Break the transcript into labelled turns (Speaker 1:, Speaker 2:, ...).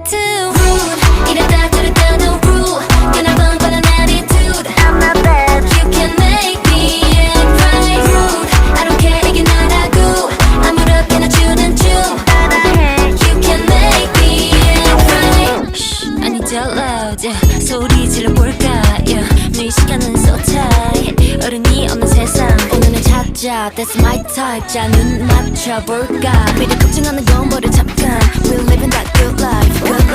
Speaker 1: too rude. 이랬다 저랬다 no rule. 변화번 attitude. I'm not bad. You can make me act right rude. I don't care 이게 나라고. 아무렇게나 추는 춤 따라해. You can make me act right. Shh, I need your love. Yeah. 소리 질러볼까. Yeah. 네 시간은 so tight. 어른이 없는 세상 오늘은 찾자. That's my type. 자 눈 맞춰볼까. 미리 걱정하는 건 버려 잠깐. We're living that good life.